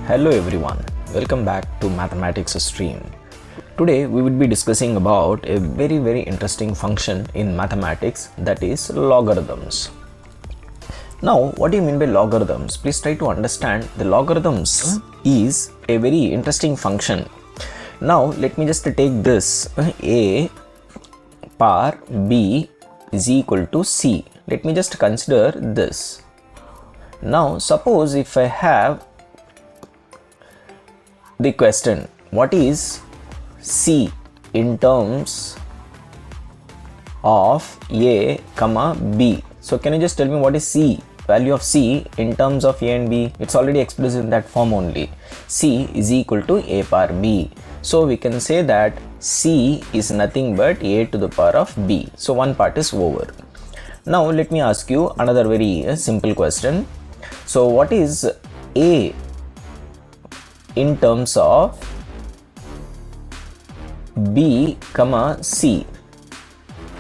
Hello everyone, welcome back to Mathematics Stream. Today we will be discussing about a very interesting function in mathematics, that is logarithms. Now what do you mean by logarithms? Please try to understand the logarithms is a very interesting function. Now let me just take this a power b is equal to c. Let me just consider this. Now suppose if I have the question, what is c in terms of a comma b? So can you just tell me what is c, value of c in terms of a and b? It's already expressed in that form only. C is equal to a power b. So we can say that c is nothing but a to the power of b. So one part is over. Now let me ask you another very simple question. So what is a in terms of b comma c?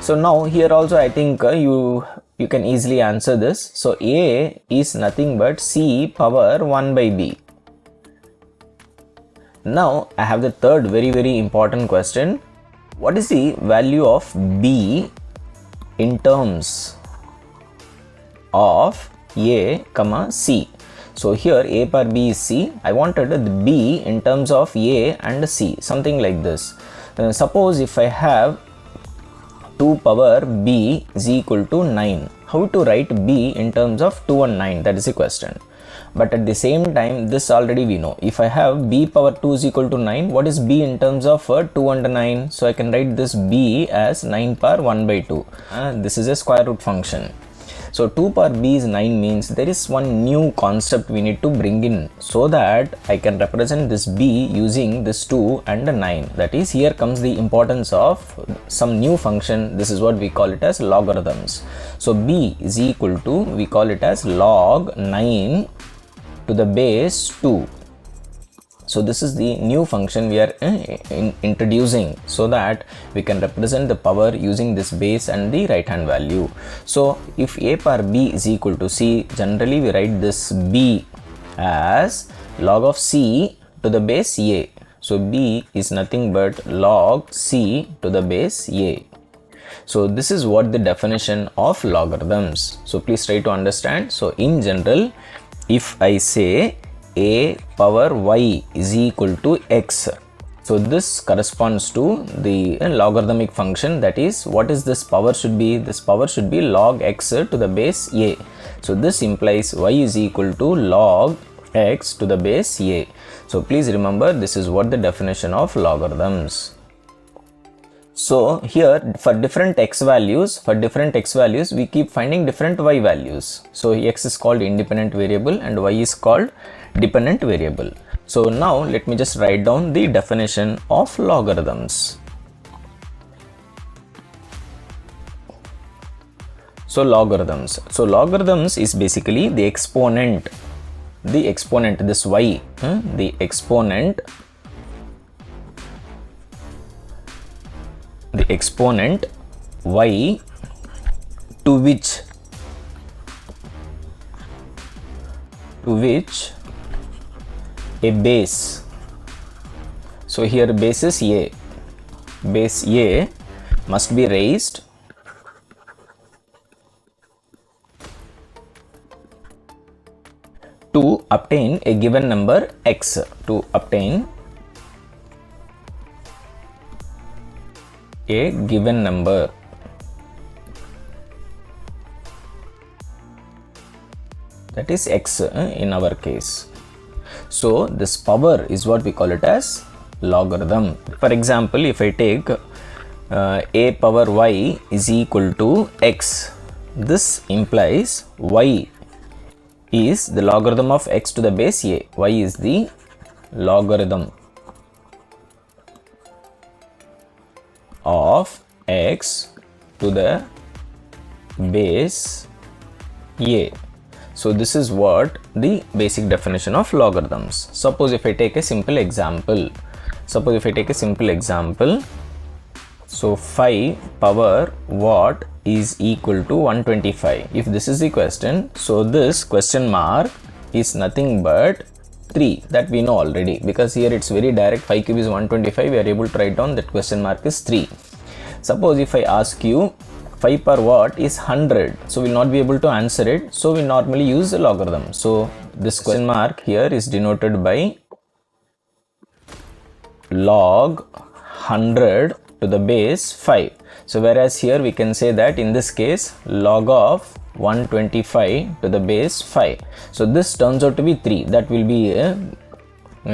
So now here also I think you can easily answer this. So a is nothing but c power 1 by b. Now I have the third very important question. What is the value of b in terms of a comma c? So here a power b is c. I wanted the b in terms of a and c, something like this. Suppose if I have 2 power b is equal to 9. How to write b in terms of 2 and 9? That is the question. But at the same time, this already we know. If I have b power 2 is equal to 9, what is b in terms of 2 and 9? So I can write this b as 9 power 1 by 2. This is a square root function. So 2 power b is 9 means there is one new concept we need to bring in, so that I can represent this b using this 2 and 9. That is, here comes the importance of some new function. This is what we call it as logarithms. So b is equal to, we call it as log 9 to the base 2. So this is the new function we are introducing, so that we can represent the power using this base and the right hand value. So if a power b is equal to c, generally we write this b as log of c to the base a. So b is nothing but log c to the base a. So this is what the definition of logarithms. So please try to understand. So in general, if I say a power y is equal to x, so this corresponds to the logarithmic function. That is, what is this power should be? This power should be log x to the base a. So this implies y is equal to log x to the base a. So please remember, this is what the definition of logarithms. So here for different x values, we keep finding different y values. So x is called independent variable and y is called dependent variable. So now let me just write down the definition of logarithms. So logarithms is basically the exponent, this y, the exponent y to which a base. So here base is a. Base a must be raised to obtain a given number x. To obtain a given number. That is x in our case. So this power is what we call it as logarithm. For example, if I take a power y is equal to x, this implies y is the logarithm of x to the base a. Y is the logarithm of x to the base a. So this is what the basic definition of logarithms. Suppose if I take a simple example. So 5 power what is equal to 125. If this is the question, so this question mark is nothing but 3, that we know already, because here it's very direct. 5 cube is 125. We are able to write down that question mark is 3. Suppose if I ask you 5 per what is 100, so we'll not be able to answer it, so we normally use the logarithm. So this question mark here is denoted by log 100 to the base 5. So whereas here we can say that in this case log of 125 to the base 5. So this turns out to be 3. That will be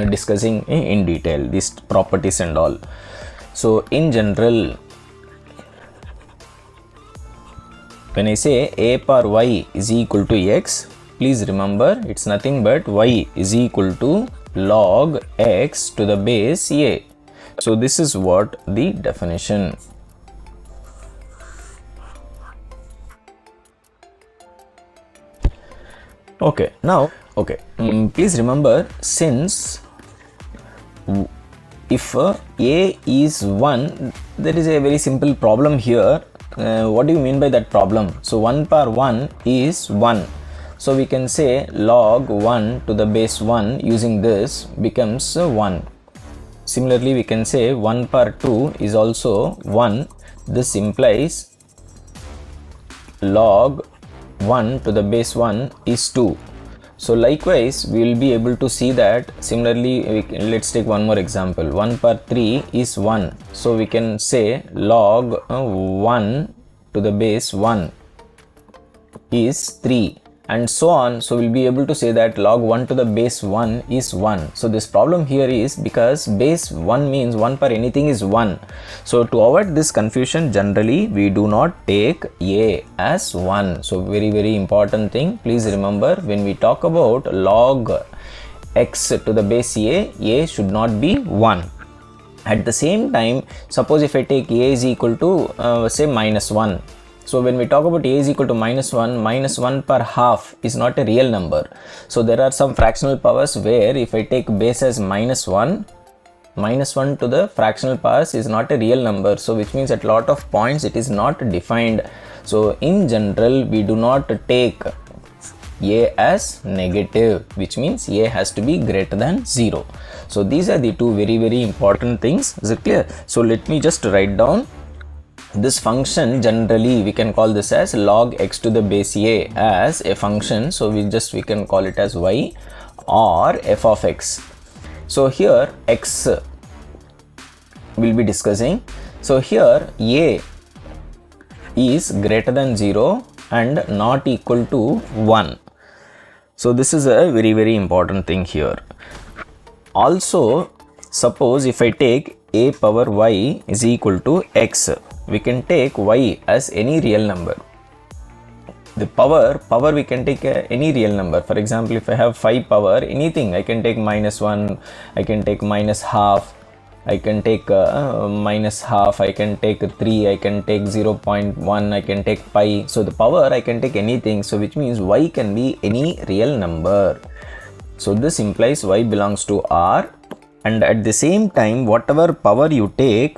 discussing in detail these properties and all. So in general, when I say a per y is equal to x, please remember it's nothing but y is equal to log x to the base a. So this is what the definition. Okay, now please remember, since if a is 1, there is a very simple problem here. What do you mean by that problem? So 1 per 1 is 1. So we can say log 1 to the base 1 using this becomes 1. Similarly, we can say 1 per 2 is also 1. This implies log 1 to the base 1 is 2. So likewise, we will be able to see that. Similarly, let's take one more example. 1 per 3 is 1. So we can say log 1 to the base 1 is 3, and so on. So we'll be able to say that log 1 to the base 1 is 1. So this problem here is because base 1 means 1 per anything is 1. So to avoid this confusion, generally we do not take a as 1. So very important thing, please remember, when we talk about log x to the base a should not be 1. At the same time, suppose if I take a is equal to say minus 1. So when we talk about a is equal to minus 1 per half is not a real number. So there are some fractional powers where if I take base as minus 1 to the fractional powers is not a real number. So which means at lot of points it is not defined. So in general, we do not take a as negative, which means a has to be greater than 0. So these are the two very important things. Is it clear? So let me just write down this function. Generally we can call this as log x to the base a as a function. So we can call it as y or f of x. So here x we'll be discussing. So here a is greater than 0 and not equal to 1. So this is a very important thing here. Also, suppose if I take a power y is equal to x, we can take y as any real number. The power we can take any real number. For example, if I have 5 power anything, I can take minus 1, I can take minus half, I can take minus half, I can take 3, I can take 0.1, I can take pi. So the power I can take anything. So which means y can be any real number. So this implies y belongs to R, and at the same time whatever power you take,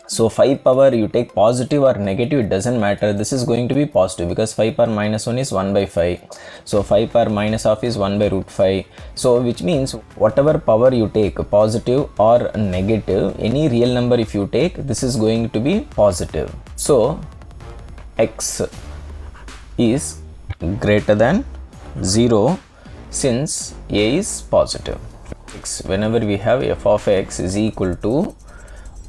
so 5 power you take positive or negative, it doesn't matter. This is going to be positive because 5 power minus 1 is 1 by 5. So 5 power minus half is 1 by root 5. So which means whatever power you take, positive or negative, any real number if you take, this is going to be positive. So x is greater than 0 since a is positive. Whenever we have f of x is equal to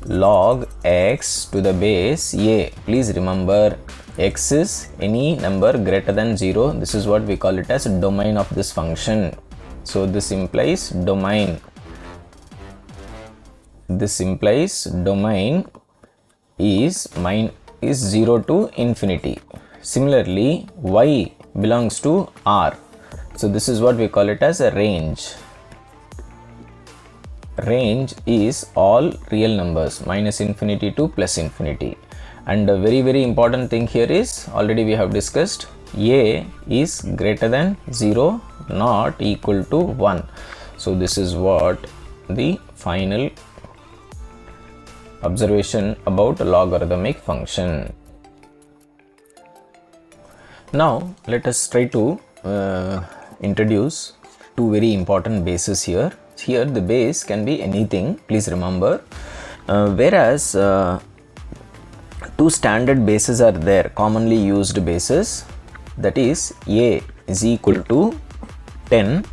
log x to the base a, please remember x is any number greater than 0. This is what we call it as domain of this function. So this implies domain. This implies domain is 0 to infinity. Similarly, y belongs to R. So this is what we call it as a range. Range is all real numbers minus infinity to plus infinity. And a very important thing here is, already we have discussed, a is greater than 0, not equal to 1. So this is what the final observation about logarithmic function. Now let us try to introduce two very important bases here. Here the base can be anything, please remember, whereas two standard bases are there, commonly used bases, that is a is equal to 10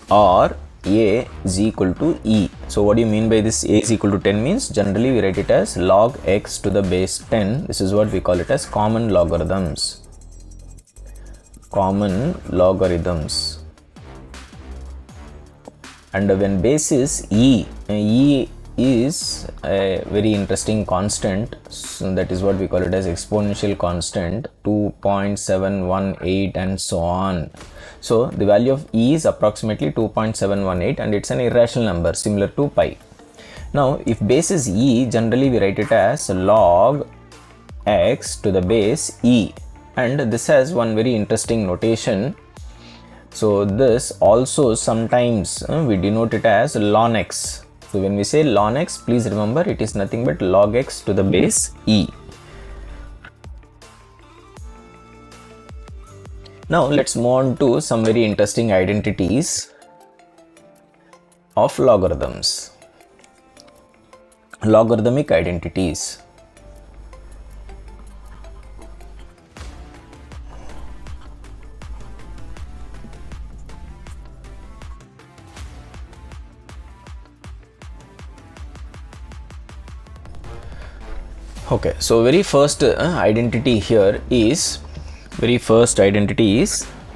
or a is equal to e. So what do you mean by this? A is equal to 10 means generally we write it as log x to the base 10. This is what we call it as common logarithms. Common logarithms. And when base is e is a very interesting constant, so that is what we call it as exponential constant, 2.718 and so on. So the value of e is approximately 2.718 and it's an irrational number similar to pi. Now if base is e, generally we write it as log x to the base e, and this has one very interesting notation. So this also sometimes we denote it as ln x. So when we say ln x, please remember it is nothing but log x to the base e. Now let's move on to some very interesting identities of logarithms. Logarithmic identities. Okay, so very first identity here is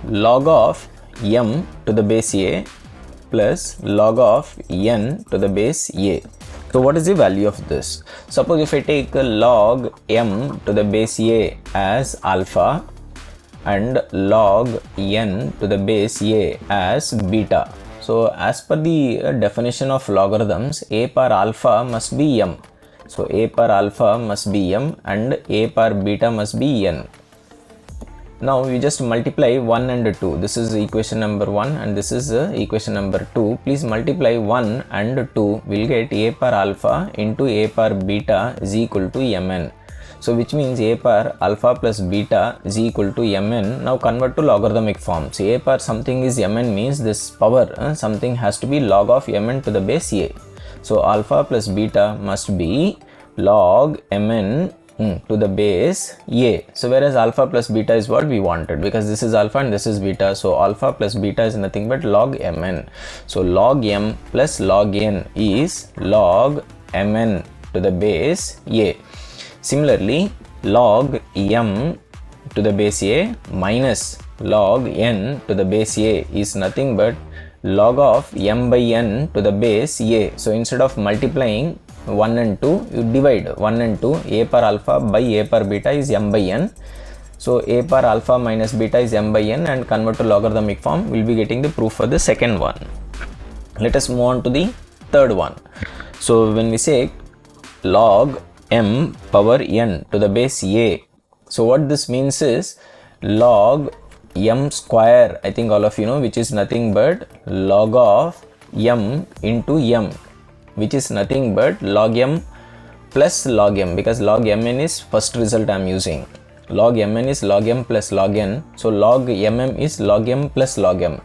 log of m to the base a plus log of n to the base a. So what is the value of this? Suppose if I take log m to the base a as alpha and log n to the base a as beta. So as per the definition of logarithms, a power alpha must be m. So a power alpha must be m and a power beta must be n. Now we just multiply 1 and 2. This is equation number 1 and this is equation number 2. Please multiply 1 and 2. We'll get a power alpha into a power beta is equal to mn. So which means a power alpha plus beta is equal to mn. Now convert to logarithmic form. So a power something is mn means this power something has to be log of mn to the base a. So alpha plus beta must be log mn to the base a. So whereas alpha plus beta is what we wanted, because this is alpha and this is beta. So alpha plus beta is nothing but log mn. So log m plus log n is log mn to the base a. Similarly, log m to the base a minus log n to the base a is nothing but log of m by n to the base a. So instead of multiplying 1 and 2, you divide 1 and 2. A power alpha by a power beta is m by n. So a power alpha minus beta is m by n, and convert to logarithmic form. We'll be getting the proof for the second one. Let us move on to the third one. So when we say log m power n to the base a, so what this means is log m square, I think all of you know, which is nothing but log of m into m, which is nothing but log m plus log m, because log mn is first result I am using. Log mn is log m plus log n. So log mm is log m plus log m.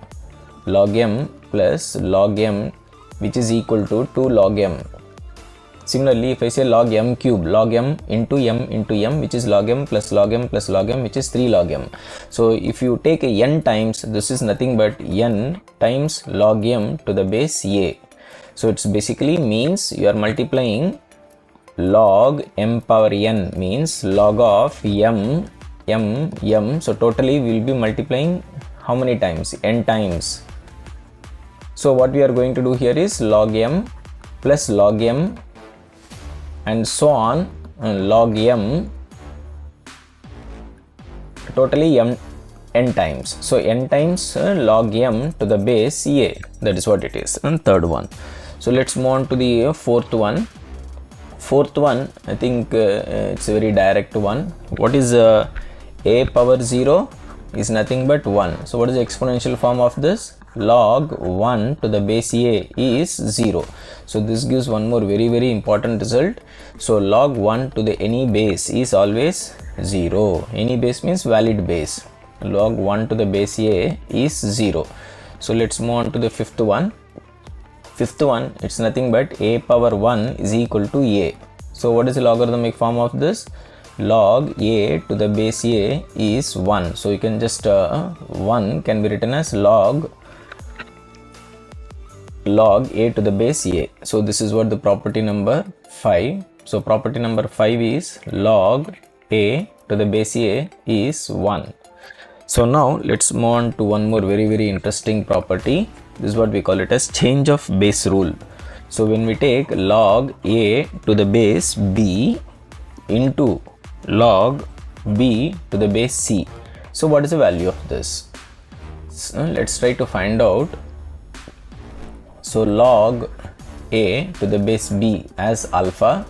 Log m plus log m, which is equal to 2 log m. Similarly, if I say log m cube, log m, which is log m plus log m plus log m, which is 3 log m. So if you take a n times, this is nothing but n times log m to the base a. So it's basically means you are multiplying log m power n means log of m. So totally we will be multiplying how many times? N times. So what we are going to do here is log m plus log m and so on, log m, totally n times. So n times log m to the base a. That is what it is. And third one. So let's move on to the fourth one. Fourth one, I think it's a very direct one. What is a power 0 is nothing but 1. So what is the exponential form of this? Log 1 to the base a is 0. So this gives one more very important result. So log 1 to the any base is always 0. Any base means valid base. Log 1 to the base a is 0. So let's move on to the fifth one. Fifth one, it's nothing but a power 1 is equal to a. So what is the logarithmic form of this? Log a to the base a is 1. So you can just 1 can be written as log a to the base a. So this is what the property number 5. So property number 5 is log a to the base a is 1. So now let's move on to one more very interesting property. This is what we call it as change of base rule. So when we take log a to the base b into log b to the base c, so what is the value of this? So let's try to find out. So log a to the base b as alpha,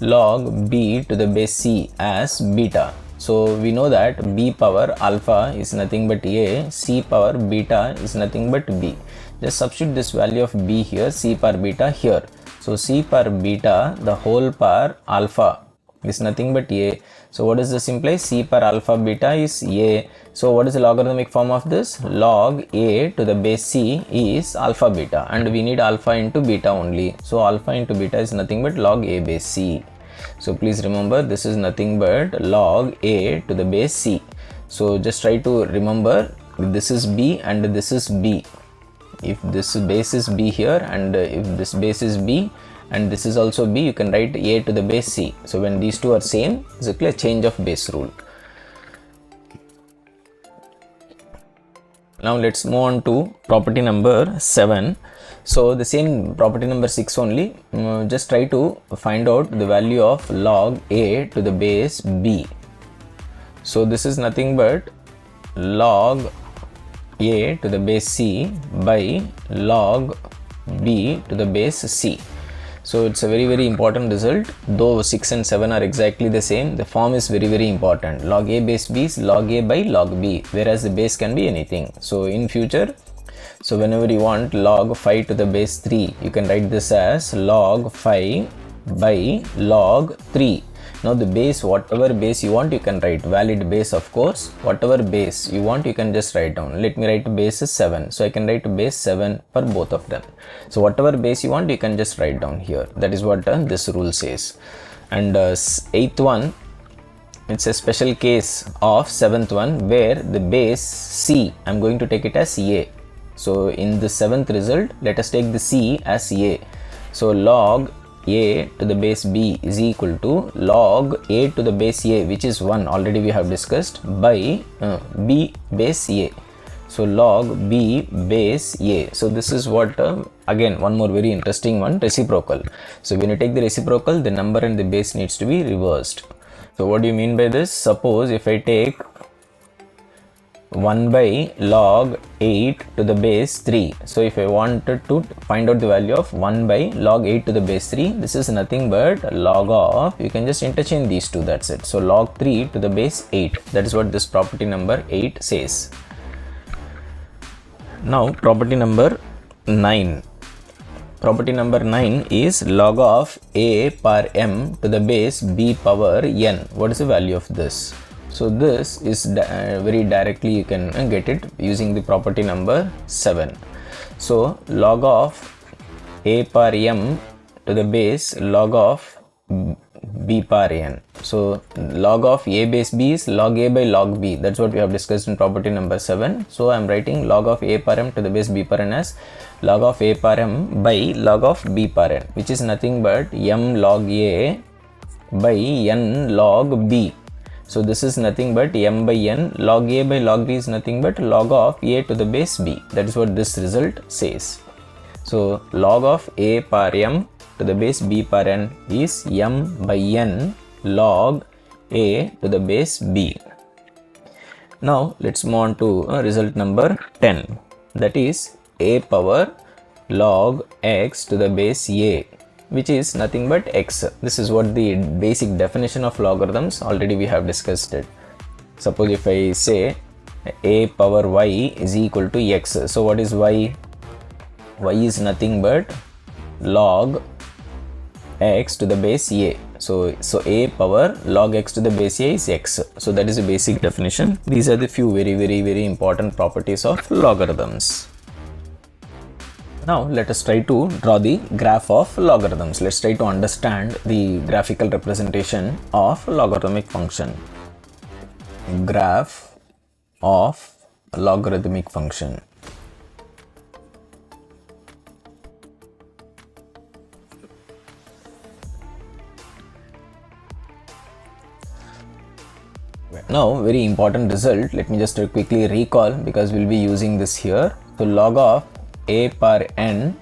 log b to the base c as beta. So we know that b power alpha is nothing but a, c power beta is nothing but b. Just substitute this value of b here, c power beta here. So c power beta the whole power alpha is nothing but a. So what does this imply? C power alpha beta is a. So what is the logarithmic form of this? Log a to the base c is alpha beta, and we need alpha into beta only. So alpha into beta is nothing but log a base c. So please remember, this is nothing but log a to the base c. So just try to remember, this is b and this is b. If this base is b here and if this base is b and this is also b, you can write a to the base c. So when these two are same, it's a change of base rule. Now let's move on to property number 7. So the same property number 6 only, just try to find out the value of log a to the base b. So this is nothing but log a to the base c by log b to the base c. So it's a very important result. Though 6 and 7 are exactly the same, the form is very important. Log a base b is log a by log b, whereas the base can be anything. So in future, so whenever you want log 5 to the base 3, you can write this as log 5 by log 3. Now the base, whatever base you want, you can write. Valid base, of course. Whatever base you want, you can just write down. Let me write base is 7. So I can write base 7 for both of them. So whatever base you want, you can just write down here. That is what this rule says. And 8th one, it's a special case of 7th one where the base c, I'm going to take it as a. So in the 7th result, let us take the c as a. So log a to the base b is equal to log a to the base a, which is 1, already we have discussed, by b base a. So log b base a. So this is what, again one more very interesting one, reciprocal. So when you take the reciprocal, the number and the base needs to be reversed. So what do you mean by this? Suppose if I take 1 by log 8 to the base 3. So if I wanted to find out the value of 1 by log 8 to the base 3, this is nothing but log of, you can just interchange these two, that's it. So log 3 to the base 8, that is what this property number 8 says. Now property number 9. Property number 9 is log of a power m to the base b power n. What is the value of this? So this is very directly you can get it using the property number 7. So log of a power m to the base log of b power n. So log of a base b is log a by log b. That's what we have discussed in property number 7. So I am writing log of a power m to the base b power n as log of a power m by log of b power n, which is nothing but m log a by n log b. So this is nothing but m by n, log a by log b is nothing but log of a to the base b. That is what this result says. So log of a power m to the base b power n is m by n log a to the base b. Now let's move on to result number 10, that is a power log x to the base a, which is nothing but x. This is what the basic definition of logarithms, already we have discussed it. Suppose if I say a power y is equal to x. So what is y? Y is nothing but log x to the base a. So a power log x to the base a is x. So that is the basic definition. These are the few very important properties of logarithms. Now let us try to draw the graph of logarithms. Let's try to understand the graphical representation of logarithmic function. Graph of logarithmic function. Now very important result, let me just quickly recall because we'll be using this here. So log of a per n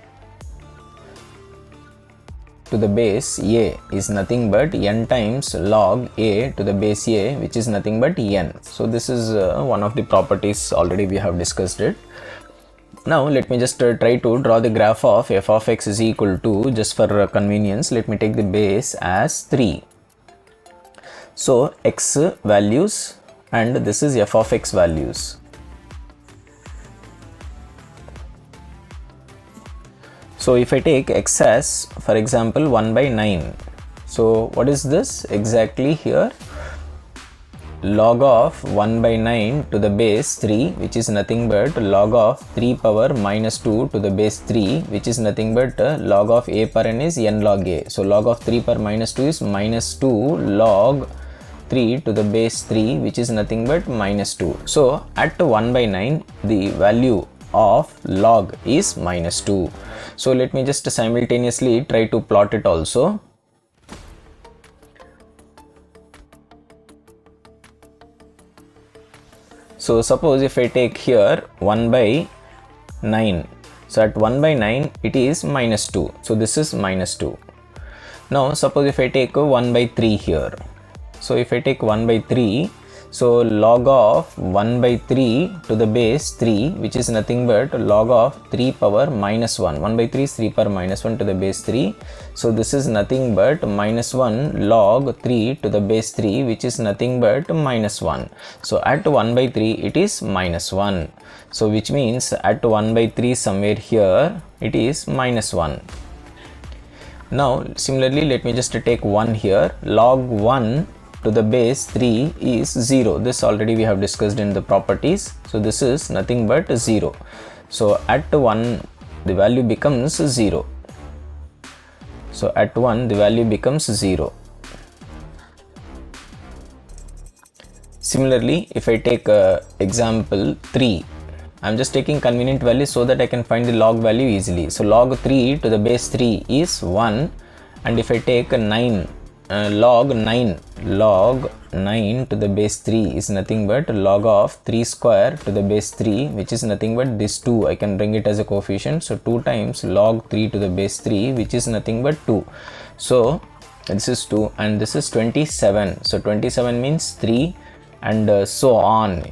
to the base a is nothing but n times log a to the base a, which is nothing but n. So this is one of the properties, already we have discussed it. Now let me just try to draw the graph of f of x is equal to, just for convenience, let me take the base as 3. So x values and this is f of x values. So if I take x as, for example, 1 by 9. So what is this exactly here? Log of 1 by 9 to the base 3, which is nothing but log of 3 power minus 2 to the base 3, which is nothing but log of a per n is n log a. So log of 3 power minus 2 is minus 2 log 3 to the base 3, which is nothing but minus 2. So at 1 by 9 the value of log is minus 2. So let me just simultaneously try to plot it also. So suppose if I take here 1 by 9, so at 1 by 9 it is minus 2. So this is minus 2. Now suppose if I take 1 by 3 here. So if I take 1 by 3, so log of 1 by 3 to the base 3, which is nothing but log of 3 power minus 1. 1 by 3 is 3 power minus 1 to the base 3. So this is nothing but minus 1 log 3 to the base 3, which is nothing but minus 1. So at 1 by 3 it is minus 1. So which means at 1 by 3 somewhere here it is minus 1. Now similarly let me just take 1 here. Log 1 to the base 3 is 0. This already we have discussed in the properties. So this is nothing but 0. So at 1 the value becomes 0. So at 1 the value becomes 0. Similarly if I take example 3, I am just taking convenient value so that I can find the log value easily. So log 3 to the base 3 is 1, and if I take 9, log 9 to the base 3 is nothing but log of 3 square to the base 3, which is nothing but this 2. I can bring it as a coefficient. So 2 times log 3 to the base 3, which is nothing but 2. So this is 2 and this is 27. So 27 means 3 and so on.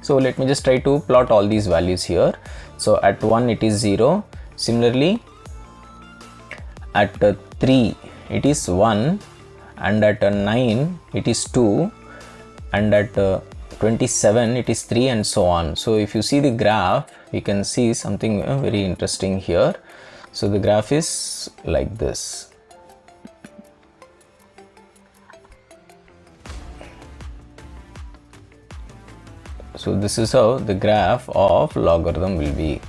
So let me just try to plot all these values here. So at 1 it is 0. Similarly at 3 it is 1, and at 9 it is 2, and at 27 it is 3, and so on. So if you see the graph, you can see something very interesting here. So the graph is like this. So this is how the graph of logarithm will be.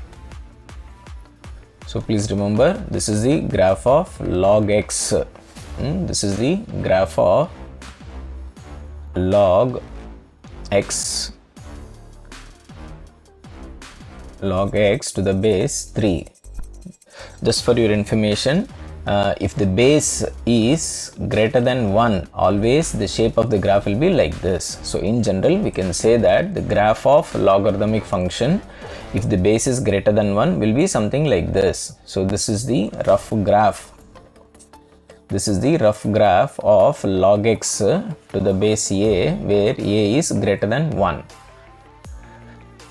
So please remember, this is the graph of log x. This is the graph of log x to the base 3. Just for your information, if the base is greater than 1, always the shape of the graph will be like this. So in general we can say that the graph of logarithmic function, if the base is greater than 1, will be something like this. So this is the rough graph. This is the rough graph of log x to the base a, where a is greater than 1.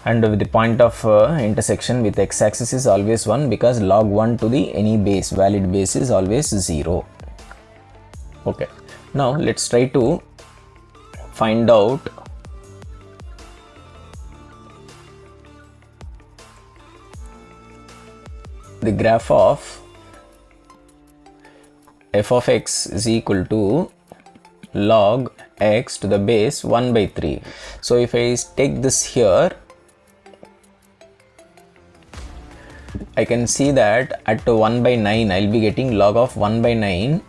And with the point of intersection with x-axis is always 1, because log 1 to the any base, valid base, is always 0. Okay. Now let's try to find out the graph of f of x is equal to log x to the base 1 by 3. So if I take this here, I can see that at 1 by 9 I'll be getting log of 1 by 9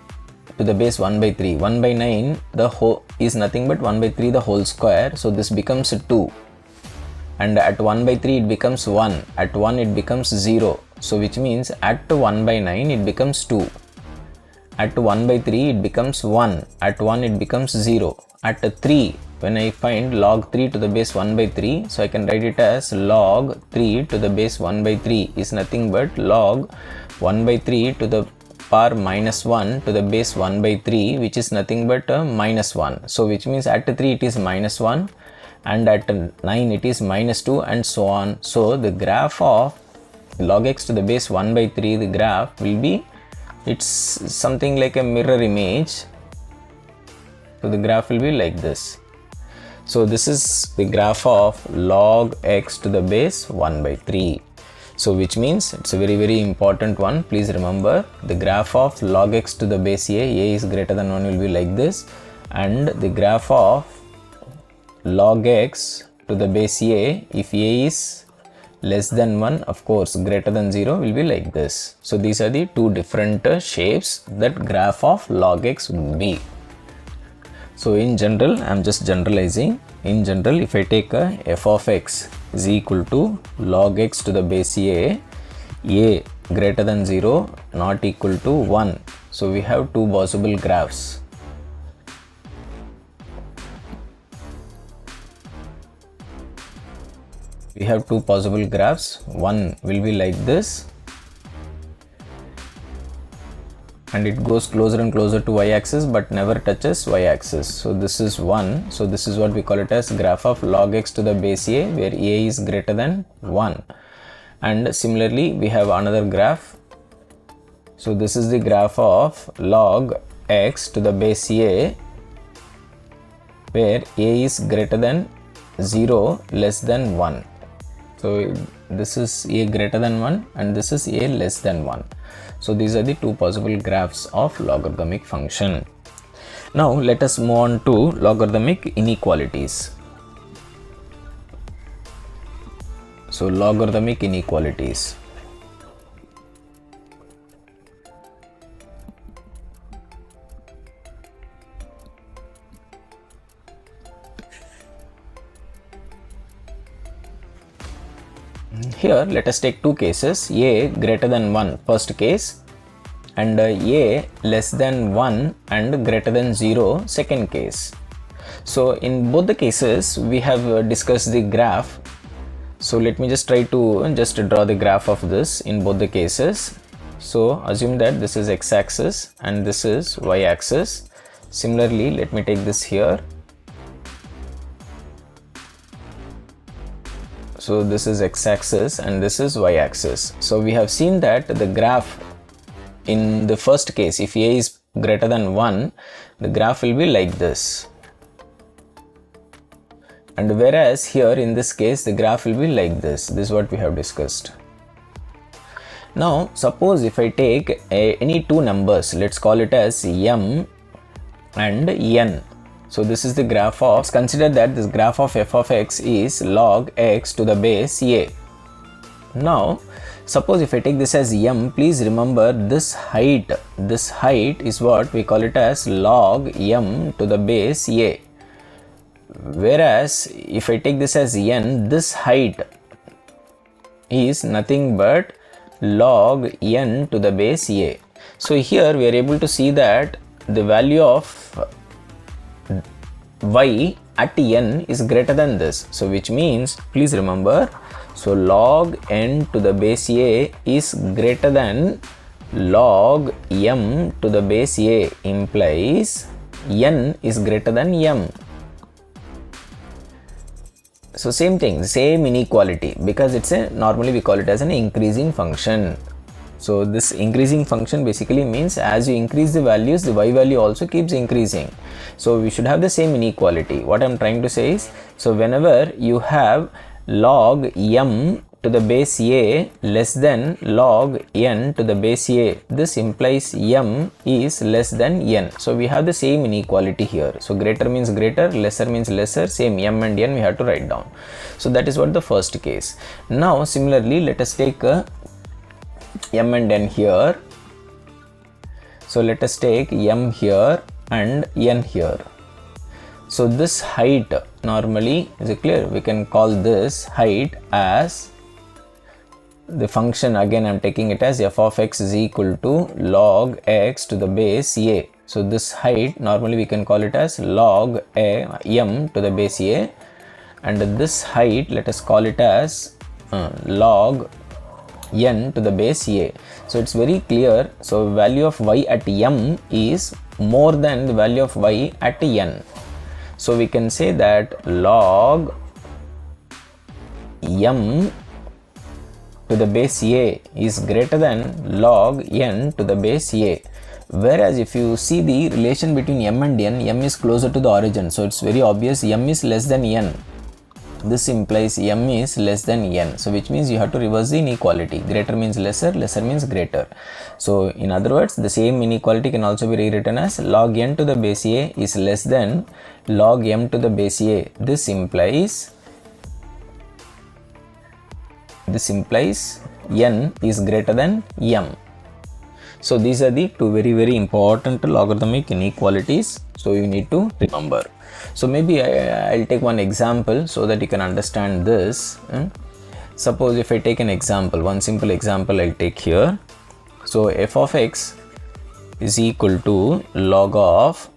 to the base 1 by 3. 1 by 9 the whole is nothing but 1 by 3 the whole square, so this becomes 2, and at 1 by 3 it becomes 1, at 1 it becomes 0, so which means at 1 by 9 it becomes 2, at 1 by 3 it becomes 1, at 1 it becomes 0, at 3 when I find log 3 to the base 1 by 3, so I can write it as log 3 to the base 1 by 3 is nothing but log 1 by 3 to the power minus 1 to the base 1 by 3, which is nothing but minus 1. So which means at 3 it is minus 1, and at 9 it is minus 2, and so on. So the graph of log x to the base 1 by 3, the graph will be, it's something like a mirror image. So the graph will be like this. So this is the graph of log x to the base 1 by 3. So which means it's a very important one. Please remember, the graph of log x to the base a is greater than 1 will be like this, and the graph of log x to the base a, if a is less than 1, of course greater than 0, will be like this. So these are the two different shapes that graph of log x will be. So in general, I am just generalizing. In general, if I take a f of x is equal to log x to the base a greater than 0, not equal to 1. So we have two possible graphs. We have two possible graphs. One will be like this, and it goes closer and closer to y-axis but never touches y-axis. So this is 1. So this is what we call it as graph of log x to the base a, where a is greater than 1. And similarly we have another graph. So this is the graph of log x to the base a, where a is greater than 0, less than 1. So this is a greater than 1 and this is a less than 1. So these are the two possible graphs of logarithmic function. Now let us move on to logarithmic inequalities. So logarithmic inequalities. Here let us take two cases, a greater than 1 first case, and a less than 1 and greater than 0 second case. So in both the cases we have discussed the graph. So let me just try to just draw the graph of this in both the cases. So assume that this is x-axis and this is y-axis. Similarly, let me take this here. So this is x-axis and this is y-axis. So we have seen that the graph in the first case, if a is greater than 1, the graph will be like this. And whereas here in this case, the graph will be like this. This is what we have discussed. Now suppose if I take any two numbers, let's call it as m and n. So this is the graph of, consider that this graph of f of x is log x to the base a. Now suppose if I take this as m, please remember this height is what we call it as log m to the base a. Whereas if I take this as n, this height is nothing but log n to the base a. So here we are able to see that the value of y at n is greater than this. So which means, please remember, so log n to the base a is greater than log m to the base a, implies n is greater than m. So same thing, same inequality, because it's a, normally we call it as an increasing function. So this increasing function basically means as you increase the values, the y value also keeps increasing. So we should have the same inequality. What I'm trying to say is, so whenever you have log m to the base a less than log n to the base a, this implies m is less than n. So we have the same inequality here. So greater means greater, lesser means lesser, same m and n we have to write down. So that is what the first case. Now similarly, let us take m and n here. So let us take m here and n here. So this height normally, is it clear? We can call this height as the function. Again, I am taking it as f of x is equal to log x to the base a. So this height normally we can call it as log m to the base a, and this height let us call it as log n to the base a. So it's very clear. So value of y at m is more than the value of y at n. So we can say that log m to the base a is greater than log n to the base a. Whereas if you see the relation between m and n, m is closer to the origin. So it's very obvious m is less than n. This implies m is less than n. So which means you have to reverse the inequality. Greater means lesser, lesser means greater. So in other words, the same inequality can also be rewritten as log n to the base a is less than log m to the base a. This implies n is greater than m. So these are the two very important logarithmic inequalities. So you need to remember. So maybe I'll take one example so that you can understand this. Suppose if I take an example, one simple example I'll take here. So f of x is equal to log of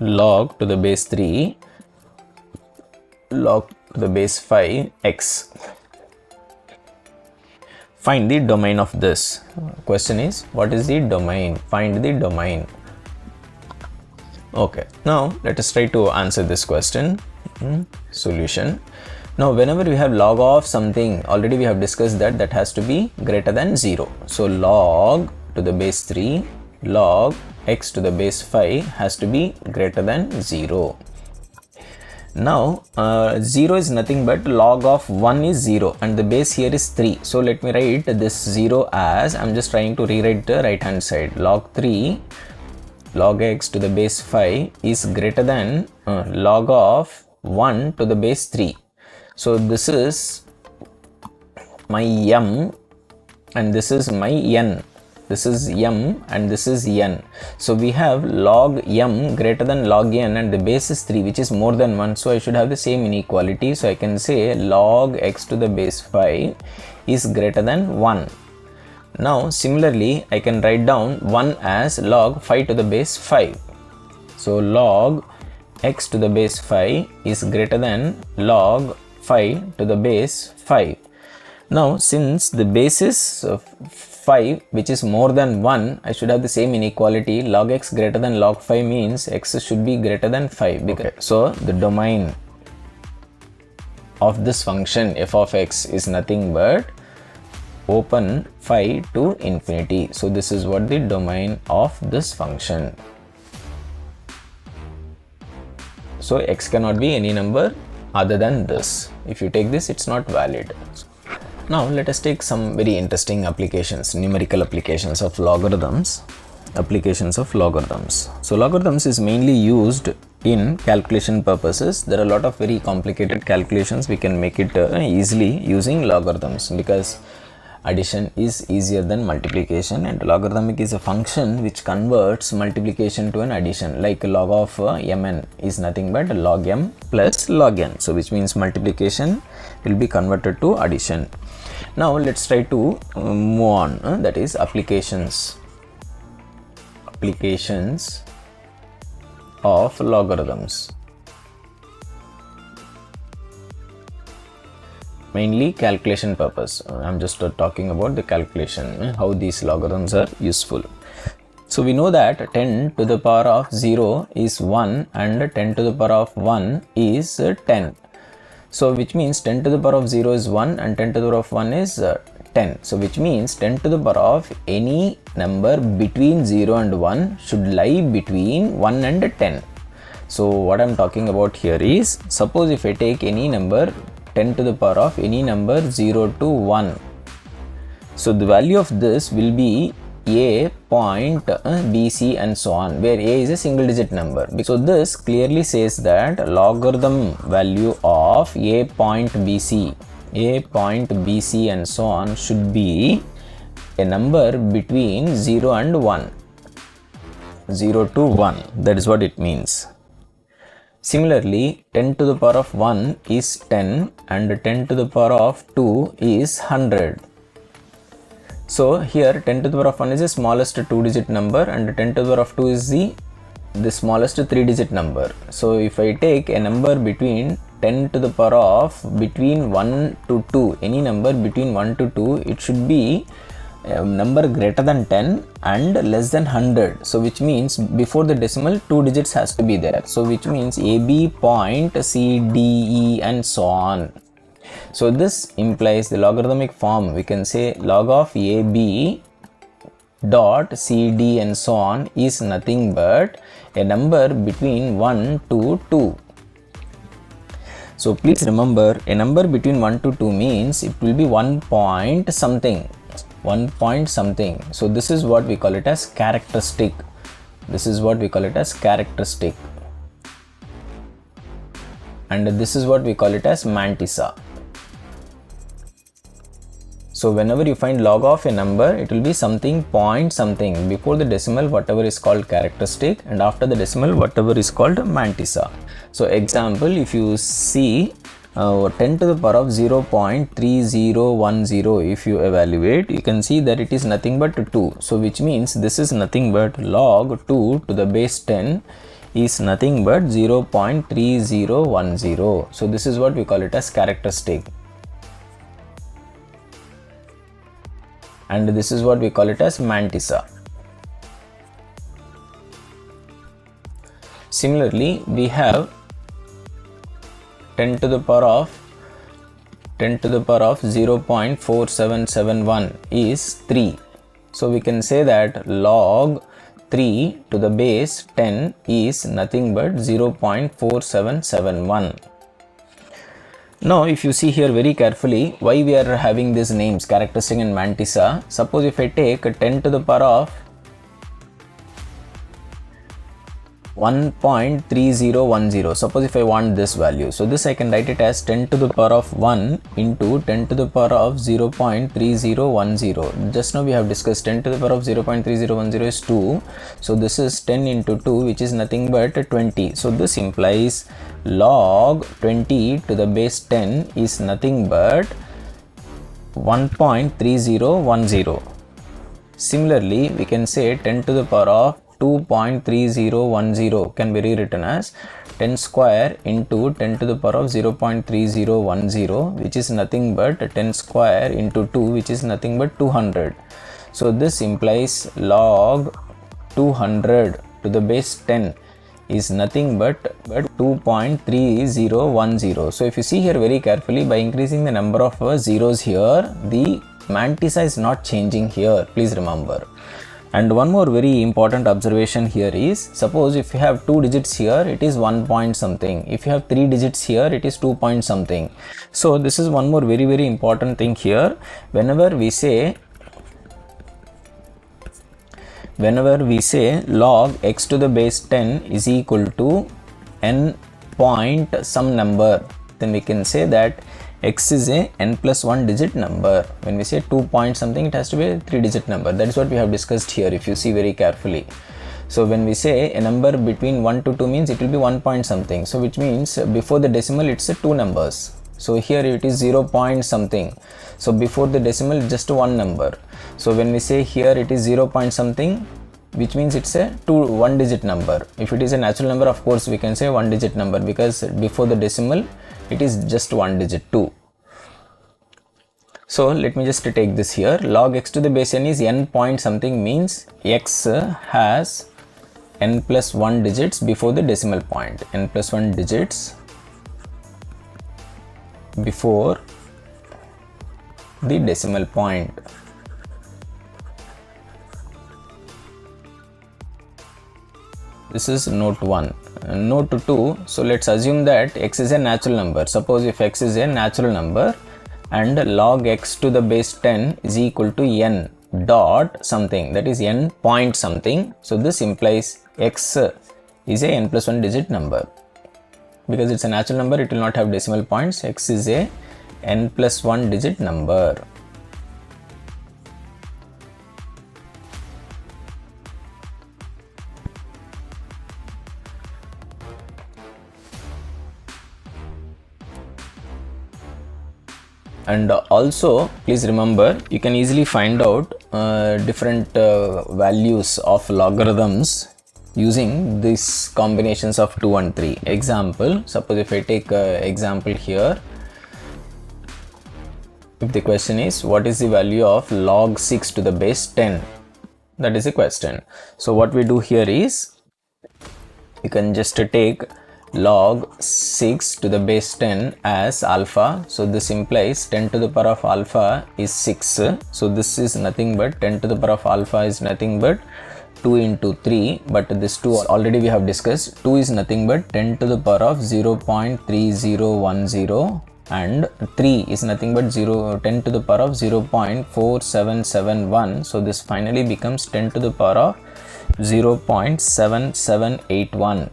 log to the base 3 log to the base 5 x. Find the domain of this. Question is, what is the domain? Find the domain. Okay, now let us try to answer this question. Solution. Now whenever we have log of something, already we have discussed that that has to be greater than 0. So log to the base 3 log x to the base 5 has to be greater than 0. Now 0 is nothing but log of 1 is 0 and the base here is 3. So let me write this 0 as, I am just trying to rewrite the right hand side. Log 3 log x to the base 5 is greater than log of 1 to the base 3. So this is my m and this is my n. This is m and this is n. So we have log m greater than log n and the base is 3, which is more than 1. So I should have the same inequality. So I can say log x to the base 5 is greater than 1. Now similarly I can write down 1 as log 5 to the base 5. So log x to the base 5 is greater than log 5 to the base 5. Now since the base is 5, which is more than 1, I should have the same inequality. Log x greater than log 5 means x should be greater than 5. Okay. So the domain of this function f of x is nothing but open 5 to infinity. So this is what the domain of this function. So x cannot be any number other than this. If you take this, it's not valid. Now let us take some very interesting applications, numerical applications of logarithms. So logarithms is mainly used in calculation purposes. There are a lot of very complicated calculations. We can make it easily using logarithms because addition is easier than multiplication, and logarithmic is a function which converts multiplication to an addition. Like log of mn is nothing but log m plus log n. So which means multiplication will be converted to addition. Now let's try to move on, that is applications of logarithms. Mainly calculation purpose. I'm just talking about the calculation, how these logarithms are useful. So we know that 10 to the power of 0 is 1 and 10 to the power of 1 is 10. So which means 10 to the power of 0 is 1 and 10 to the power of 1 is 10. So which means 10 to the power of any number between 0 and 1 should lie between 1 and 10. So what I'm talking about here is, suppose if I take any number 10 to the power of any number 0 to 1. So the value of this will be a point b, c and so on, where a is a single digit number. So this clearly says that logarithm value of a point b, c and so on should be a number between 0 and 1. 0 to 1, that is what it means. Similarly, 10 to the power of 1 is 10 and 10 to the power of 2 is 100. So here 10 to the power of 1 is the smallest 2-digit number and 10 to the power of 2 is the smallest 3-digit number. So if I take a number between 10 to the power of between 1 to 2, any number between 1 to 2, it should be a number greater than 10 and less than 100. So which means before the decimal 2 digits has to be there. So which means AB, point, C, D, E and so on. So this implies the logarithmic form. We can say log of AB dot C, D and so on is nothing but a number between 1 to 2. So please remember, a number between 1 to 2 means it will be 1 point something. 1 point something. So this is what we call it as characteristic. This is what we call it as characteristic. And this is what we call it as mantissa. So whenever you find log of a number, it will be something point something. Before the decimal, whatever is called characteristic, and after the decimal, whatever is called mantissa. So example, if you see 10 to the power of 0.3010, if you evaluate, you can see that it is nothing but 2. So which means this is nothing but log 2 to the base 10 is nothing but 0.3010. So this is what we call it as characteristic. And this is what we call it as mantissa. Similarly, we have 10 to the power of 0.4771 is 3. So we can say that log 3 to the base 10 is nothing but 0.4771. Now if you see here very carefully why we are having these names characteristic and mantissa. Suppose if I take 10 to the power of 1.3010, suppose if I want this value, so this I can write it as 10 to the power of 1 into 10 to the power of 0.3010. Just now we have discussed 10 to the power of 0.3010 is 2. So this is 10 into 2, which is nothing but 20. So this implies log 20 to the base 10 is nothing but 1.3010. Similarly, we can say 10 to the power of 2.3010 can be rewritten as 10 square into 10 to the power of 0.3010, which is nothing but 10 square into 2, which is nothing but 200. So this implies log 200 to the base 10 is nothing but 2.3010. So if you see here very carefully, by increasing the number of zeros here, the mantissa is not changing here, please remember. And one more very important observation here is, suppose if you have 2 digits here, it is 1 point something. If you have 3 digits here, it is 2 point something. So this is one more very important thing here. Whenever we say log x to the base 10 is equal to n point some number, then we can say that x is a n plus 1 digit number. When we say 2 point something, it has to be a 3-digit number. That is what we have discussed here if you see very carefully. So when we say a number between 1 to 2 means it will be 1 point something. So which means before the decimal it's 2 numbers. So here it is 0 point something. So before the decimal just one number. So when we say here it is 0 point something, which means it's a 1-digit number. If it is a natural number, of course we can say 1-digit number, because before the decimal it is just 1 digit 2. So let me just take this here. Log x to the base n is n point something, means x has n plus 1 digits before the decimal point. N plus 1 digits before the decimal point. This is note 1. Note 2, so let's assume that x is a natural number. Suppose if x is a natural number and log x to the base 10 is equal to n dot something, that is n point something. So this implies x is a n plus 1 digit number. Because it's a natural number, it will not have decimal points. X is a n plus 1 digit number. And also please remember, you can easily find out different values of logarithms using these combinations of 2 and 3. Example, suppose if I take example here, if the question is what is the value of log 6 to the base 10, that is the question. So what we do here is, you can just take log 6 to the base 10 as alpha. So this implies 10 to the power of alpha is 6. So this is nothing but 10 to the power of alpha is nothing but 2 into 3, but this 2 already we have discussed. 2 is nothing but 10 to the power of 0.3010, and 3 is nothing but 10 to the power of 0.4771. So this finally becomes 10 to the power of 0.7781.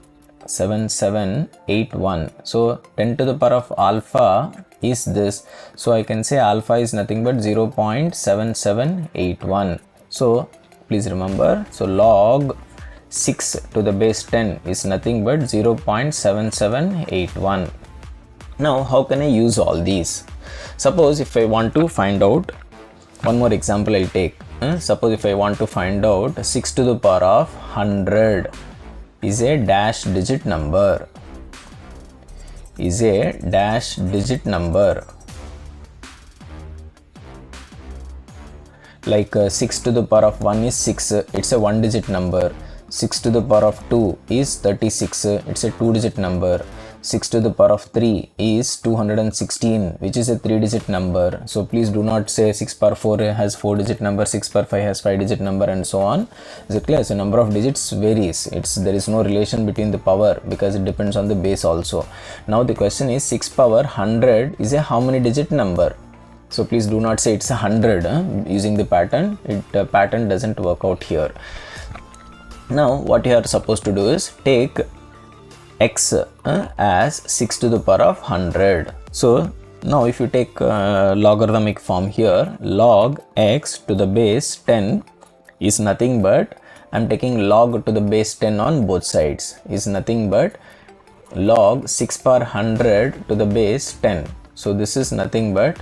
So 10 to the power of alpha is this. So I can say alpha is nothing but 0.7781. So please remember, so log 6 to the base 10 is nothing but 0.7781. Now how can I use all these? Suppose if I want to find out, one more example I'll take. Suppose if I want to find out 6 to the power of 100 is a dash digit number, like 6 to the power of 1 is 6, it's a 1 digit number. 6 to the power of 2 is 36, it's a 2 digit number. 6 to the power of 3 is 216, which is a 3 digit number. So please do not say 6 power 4 has 4 digit number, 6 power 5 has 5 digit number, and so on. Is it clear? So number of digits varies. There is no relation between the power because it depends on the base also. Now the question is 6 power 100 is a how many digit number? So please do not say it's a 100 using the pattern. Pattern doesn't work out here. Now what you are supposed to do is take x as 6 to the power of 100. So now if you take logarithmic form here, log x to the base 10 is nothing but, I'm taking log to the base 10 on both sides, is nothing but log 6 power 100 to the base 10. So this is nothing but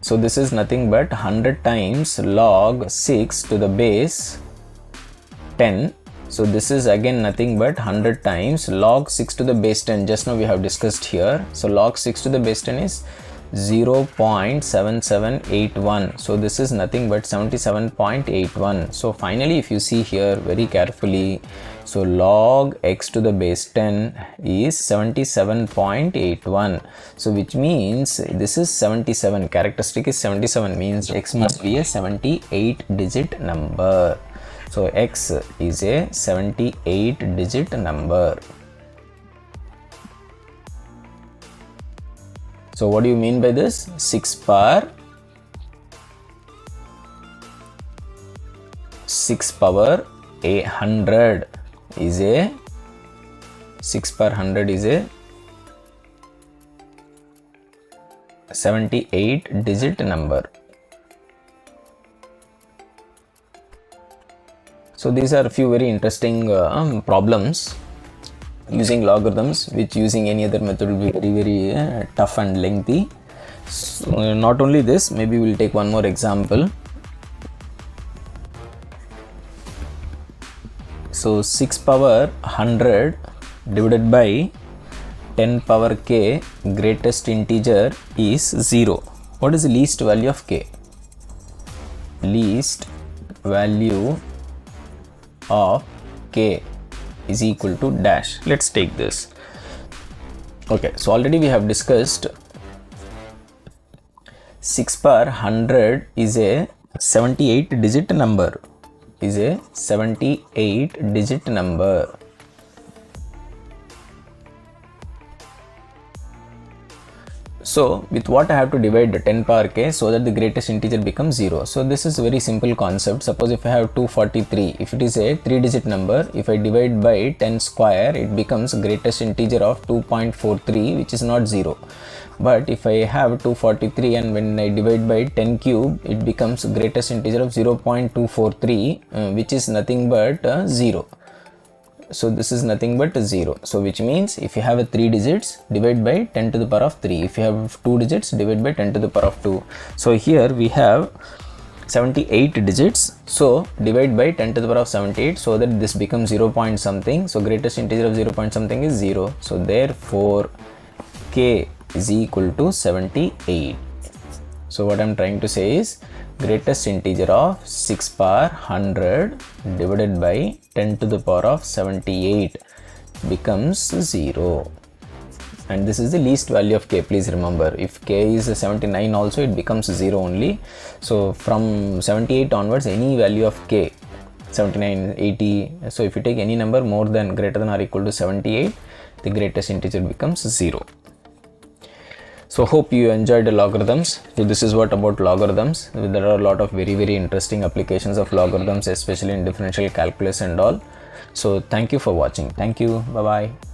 So this is nothing but 100 times log 6 to the base 10. So this is again nothing but 100 times log 6 to the base 10. Just now we have discussed here. So log 6 to the base 10 is 0.7781. So this is nothing but 77.81. So finally if you see here very carefully, so log x to the base 10 is 77.81. So which means this is 77, characteristic is 77, means x must be a 78 digit number. So x is a 78 digit number. So what do you mean by this? 6 power 100 is a 6 power 100 is a 78 digit number. So these are a few very interesting problems using logarithms, which using any other method will be very tough and lengthy. So not only this, maybe we'll take one more example. So 6 power 100 divided by 10 power k, greatest integer is 0. What is the least value of k? Least value of k is equal to dash. Let's take this. Okay, so already we have discussed 6 power 100 is a 78 digit number, is a 78 digit number. So with what I have to divide the 10 power k so that the greatest integer becomes 0. So this is a very simple concept. Suppose if I have 243, if it is a 3 digit number, if I divide by 10 square, it becomes greatest integer of 2.43, which is not 0. But if I have 243 and when I divide by 10 cube, it becomes greatest integer of 0.243, which is nothing but 0. So this is nothing but 0. So which means if you have a 3 digits, divide by 10 to the power of 3. If you have 2 digits, divide by 10 to the power of 2. So here we have 78 digits. So divide by 10 to the power of 78 so that this becomes 0 point something. So greatest integer of 0 point something is 0. So therefore k is equal to 78. So what I am trying to say is greatest integer of 6 power 100 divided by 10 to the power of 78 becomes 0. And this is the least value of k. Please remember, if k is 79 also, it becomes 0 only. So from 78 onwards, any value of k, 79, 80, so if you take any number more than greater than or equal to 78, the greatest integer becomes 0. So hope you enjoyed the logarithms. So this is what about logarithms. There are a lot of very interesting applications of logarithms, especially in differential calculus and all. So thank you for watching. Thank you. Bye bye.